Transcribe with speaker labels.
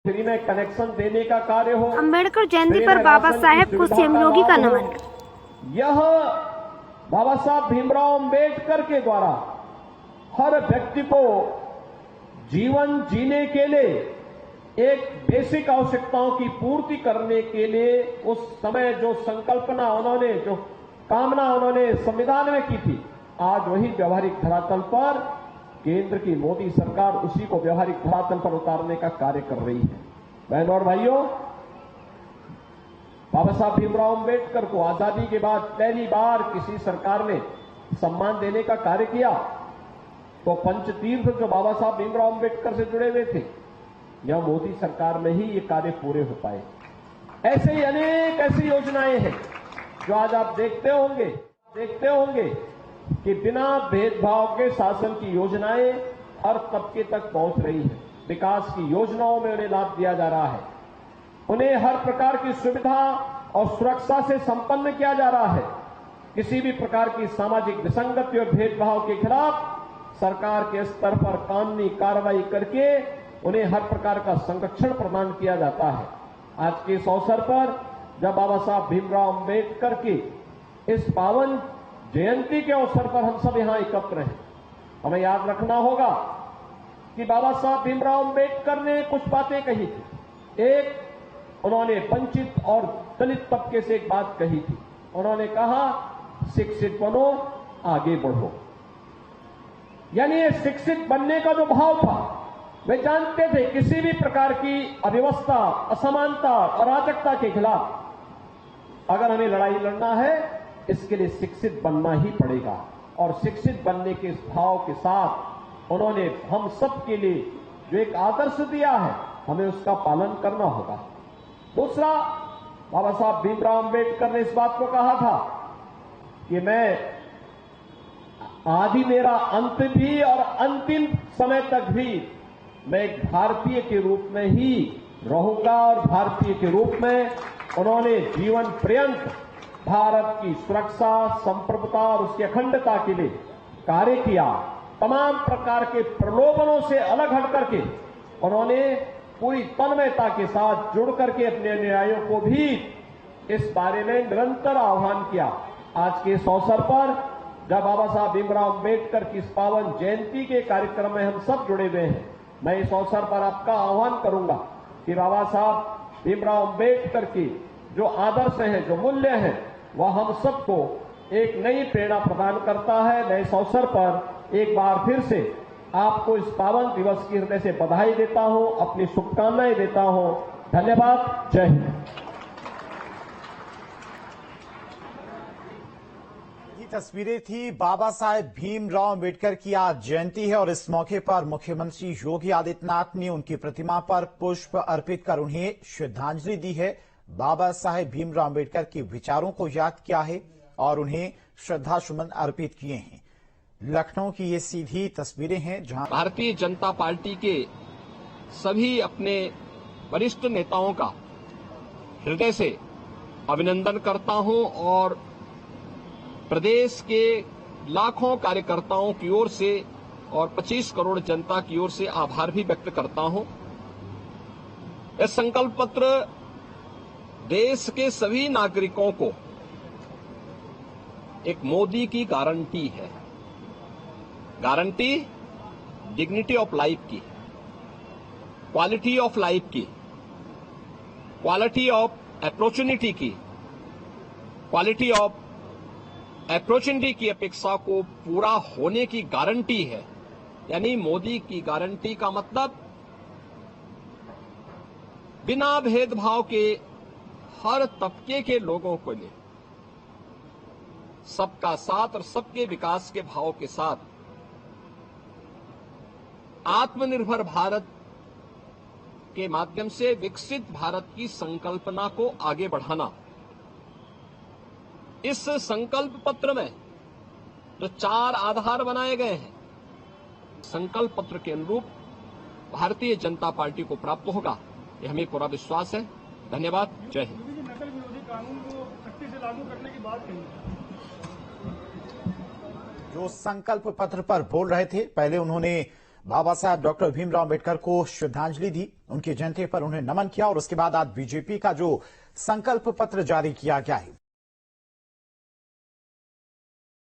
Speaker 1: Free में connection देने का कार्य हो,
Speaker 2: अंबेडकर जयंती पर बाबा साहेब को सीएम योगी का नमन।
Speaker 1: यह बाबा साहब भीमराव अंबेडकर के द्वारा हर व्यक्ति को जीवन जीने के लिए एक बेसिक आवश्यकताओं की पूर्ति करने के लिए उस समय जो संकल्पना उन्होंने, जो कामना उन्होंने संविधान में की थी, आज वही व्यवहारिक धरातल पर केंद्र की मोदी सरकार उसी को व्यवहारिक धरातल पर उतारने का कार्य कर रही है। बहनों और भाइयों, बाबा साहब भीमराव अंबेडकर को आजादी के बाद पहली बार किसी सरकार ने सम्मान देने का कार्य किया तो पंचतीर्थ जो बाबा साहब भीमराव अंबेडकर से जुड़े हुए थे, यह मोदी सरकार में ही ये कार्य पूरे हो पाए। ऐसे ही अनेक ऐसी योजनाएं हैं जो आज आप देखते होंगे कि बिना भेदभाव के शासन की योजनाएं हर तबके तक पहुंच रही है। विकास की योजनाओं में उन्हें लाभ दिया जा रहा है, उन्हें हर प्रकार की सुविधा और सुरक्षा से संपन्न किया जा रहा है। किसी भी प्रकार की सामाजिक विसंगति और भेदभाव के खिलाफ सरकार के स्तर पर कानूनी कार्रवाई करके उन्हें हर प्रकार का संरक्षण प्रदान किया जाता है। आज के इस अवसर पर जब बाबा साहब भीमराव अंबेडकर की इस पावन जयंती के अवसर पर हम सब यहां एकत्र हैं, हमें याद रखना होगा कि बाबा साहब भीमराव अंबेडकर ने कुछ बातें कही थी। एक, उन्होंने वंचित और दलित तबके से एक बात कही थी। उन्होंने कहा, शिक्षित बनो, आगे बढ़ो। यानी ये शिक्षित बनने का जो भाव था, वे जानते थे किसी भी प्रकार की अव्यवस्था, असमानता, अराजकता के खिलाफ अगर हमें लड़ाई लड़ना है, इसके लिए शिक्षित बनना ही पड़ेगा। और शिक्षित बनने के इस भाव के साथ उन्होंने हम सब के लिए जो एक आदर्श दिया है, हमें उसका पालन करना होगा। दूसरा, बाबा साहब भीमराव अंबेडकर ने इस बात को कहा था कि मैं आदि मेरा अंत भी और अंतिम समय तक भी मैं एक भारतीय के रूप में ही रहूंगा। और भारतीय के रूप में उन्होंने जीवन पर्यंत भारत की सुरक्षा, संप्रभुता और उसकी अखंडता के लिए कार्य किया। तमाम प्रकार के प्रलोभनों से अलग हट करके उन्होंने पूरी तन्मयता के साथ जुड़ करके अपने अनुयायियों को भी इस बारे में निरंतर आह्वान किया। आज के इस अवसर पर जब बाबा साहब भीमराव अंबेडकर की इस पावन जयंती के कार्यक्रम में हम सब जुड़े हुए हैं, मैं इस अवसर पर आपका आह्वान करूंगा कि बाबा साहब भीमराव अंबेडकर की जो आदर्श हैं, जो मूल्य हैं, वह हम सबको एक नई प्रेरणा प्रदान करता है। मैं इस अवसर पर एक बार फिर से आपको इस पावन दिवस की हृदय से बधाई देता हूं, अपनी शुभकामनाएं देता हूं। धन्यवाद। जय हिंद।
Speaker 3: तस्वीरें थी। बाबा साहेब भीमराव अंबेडकर की आज जयंती है और इस मौके पर मुख्यमंत्री योगी आदित्यनाथ ने उनकी प्रतिमा पर पुष्प अर्पित कर उन्हें श्रद्धांजलि दी है। बाबा साहेब भीमराव अंबेडकर के विचारों को याद किया है और उन्हें श्रद्धासुमन अर्पित किए हैं। लखनऊ की ये सीधी तस्वीरें हैं जहां
Speaker 4: भारतीय जनता पार्टी के सभी अपने वरिष्ठ नेताओं का हृदय से अभिनंदन करता हूं और प्रदेश के लाखों कार्यकर्ताओं की ओर से और 25 करोड़ जनता की ओर से आभार भी व्यक्त करता हूं। यह संकल्प पत्र देश के सभी नागरिकों को एक मोदी की गारंटी है। गारंटी डिग्निटी ऑफ लाइफ की, क्वालिटी ऑफ लाइफ की, क्वालिटी ऑफ अपॉर्चुनिटी की, क्वालिटी ऑफ अपॉर्चुनिटी की अपेक्षा को पूरा होने की गारंटी है। यानी मोदी की गारंटी का मतलब बिना भेदभाव के हर तबके के लोगों को लिए सबका साथ और सबके विकास के भाव के साथ आत्मनिर्भर भारत के माध्यम से विकसित भारत की संकल्पना को आगे बढ़ाना। इस संकल्प पत्र में जो 4 आधार बनाए गए हैं, संकल्प पत्र के अनुरूप भारतीय जनता पार्टी को प्राप्त होगा, ये हमें पूरा विश्वास है। धन्यवाद। जय हिंद।
Speaker 5: नकल विरोधी कानून को सख्ती से लागू करने की बात कही।
Speaker 3: जो संकल्प पत्र पर बोल रहे थे, पहले उन्होंने बाबा साहब डॉक्टर भीमराव अम्बेडकर को श्रद्धांजलि दी, उनकी जयंती पर उन्हें नमन किया और उसके बाद आज बीजेपी का जो संकल्प पत्र जारी किया गया है